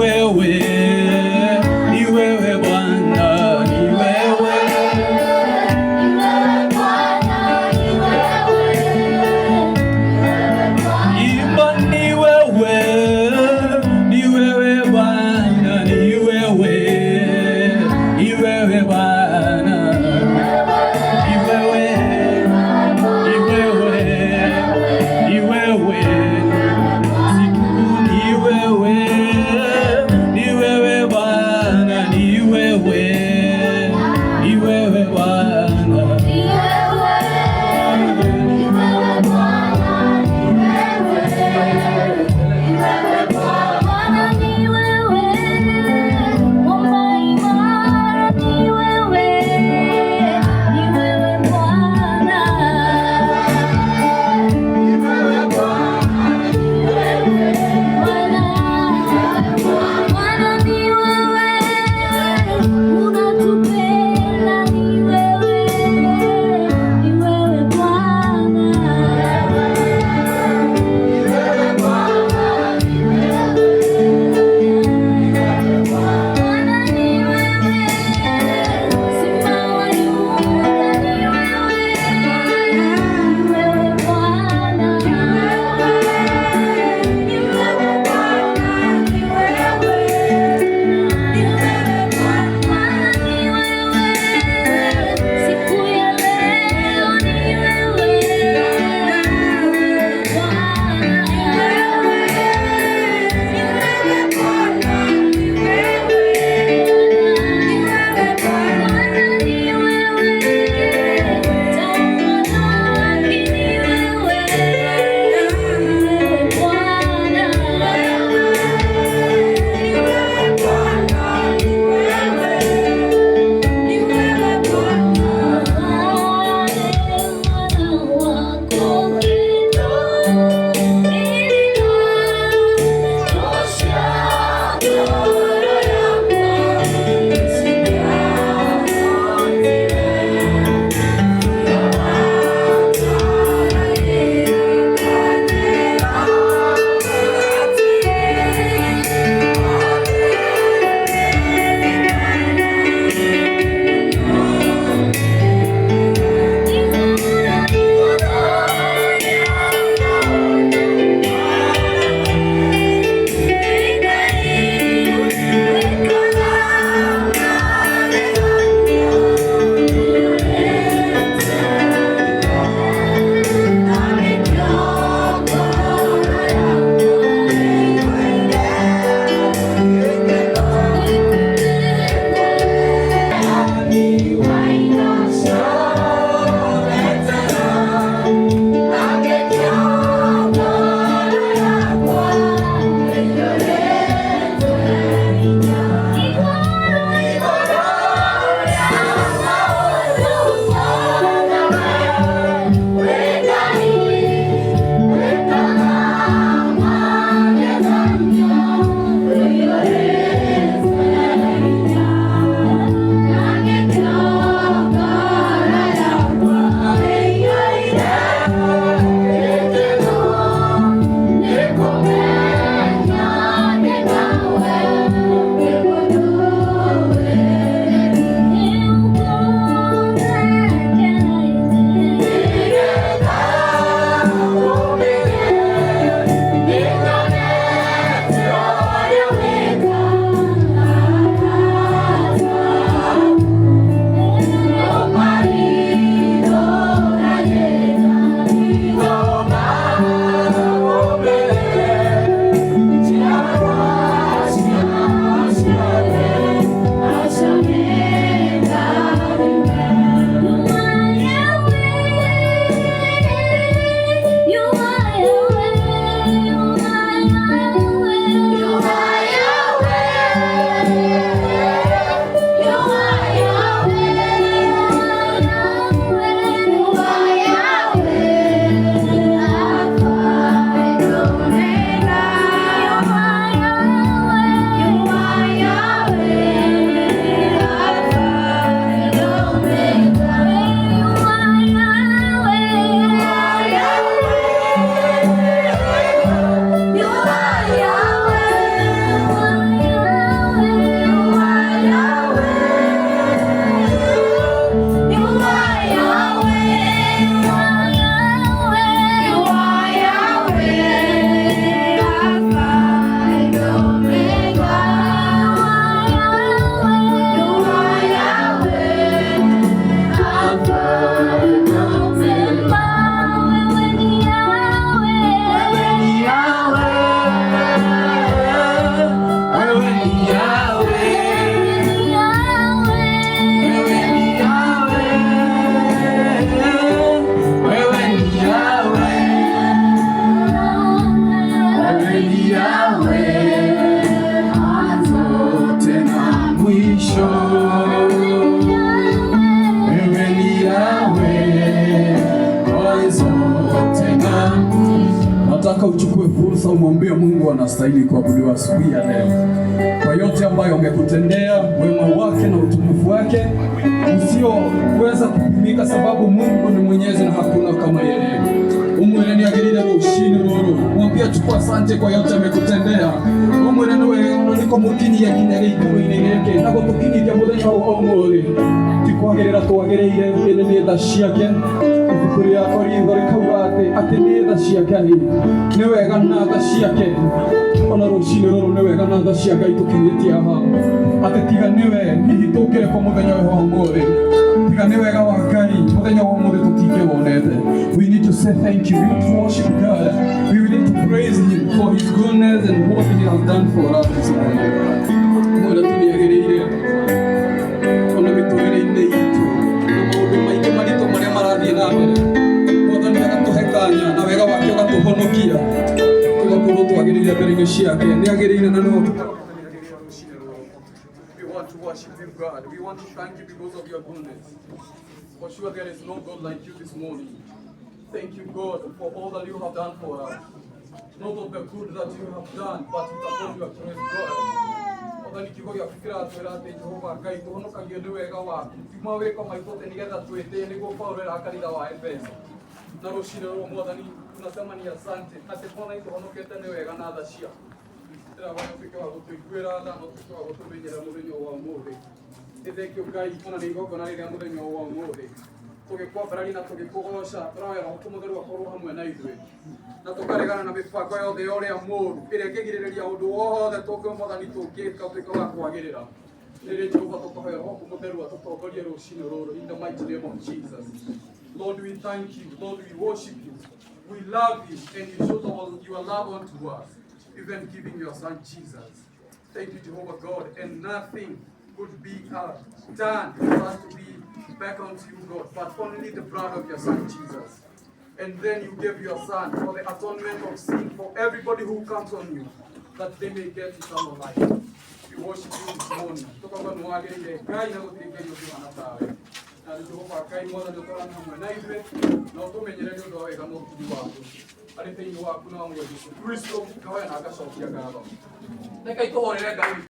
Ni wewe sasa umwambie Mungu anastahili kuabudiwa asubuhi ya leo kwa yote ambayo amekutendea, wema wake na utukufu wake usioweza kupimika, sababu Mungu ni mwenyezi na hakuna kama yeye. Umweleni agirire rushini ruru, mwambie chukua asante kwa yote amekutendea. Umweleni wewe niko mukinyi ya kinege ikuini ngeke nago tukinyi ya muthenya wa umuri tikwagerera twagereire ene ni tha ciake kuri ya Korintho rikauga ati ni tha ciake ni wega na tha ciake ona rushini ruru ni wega na tha ciake itukinyitie aha ati tiga niwe hihi tukire kwa muthenya wa umuri tiga ni wega wa Ngai muthenya wa umuri tutingewonete. We need to say thank you. We need to worship God. We need to praise Him for His goodness and what He has done for us this morning. Mwela tuniagereire ona mituire-inĩ itu na maũndũ maingĩ maritũ marĩa marathiĩ na mbere. Mwathani agatuhekania na wega wake ũgatuhonokia tugakorwo twagĩrĩire mbere-inĩ ciake. Nĩagĩrĩire na no we want to worship you, God. We want to thank you because of your goodness. For sure there is no God like you this morning. Thank you, God, for all that you have done for us. Not of the good that you have done, but it's upon your grace, God. Othani kiugo gĩa kĩratwĩra atĩ Jehova Ngai tũhonokagio nĩ wega waku. Ti mawĩko maitũ atĩ nĩgetha twĩtĩe nĩguo Paulo arakanitha wa Efeso. Na rũciinĩ rũrũ Mwathani tunasema ni asante atĩ Bwana ituhonokete nĩ wega na tha ciaku. Tũrahoya ũtuĩke wa gũtũiguĩra tha na ũtuĩke wa gũtũmenyera mũthenya wa ũmũthĩ. Nĩ thengio Ngai ona nĩ igongona rĩrĩa mũthenya wa ũmũthĩ. Tũgĩkwambararia na tũgĩkũgoca tũrawera Roho Mũtheru akorwo hamwe na ithuĩ na tũkaregana na mĩbango yothe ya ũrĩa mũũru ĩrĩa ĩngĩgirĩrĩria ũndũ wothe tũngĩ Mwathani tũngĩka ũtuĩke wa kwagĩrĩra. Rĩrĩ Jehova tũkahoya Roho Mũtheru atũtongorie rũciinĩ rũrũ in the mighty name of Jesus. Lord, we thank you. Lord, we worship you. We love you and you showed your love unto us, even giving your son Jesus. Thank you, Jehovah God, and nothing could be done for us to be back unto you, God, but only the blood of your son Jesus. And then you gave your son for the atonement of sin for everybody who comes on you, that they may get eternal life. We worship you this morning. Tukawa nuagerire Ngai na gutiringerio kihana tawe. Na Jehova Ngai Mwathani utorana hamwe na ithuĩ na ũtũmenyere nĩ ũndũ wa wega na ũtugi waku arĩ thĩinĩ waku na wa Yesu Kristo ngahoya na ngacokia ngatho. Reke itũhorere Ngai.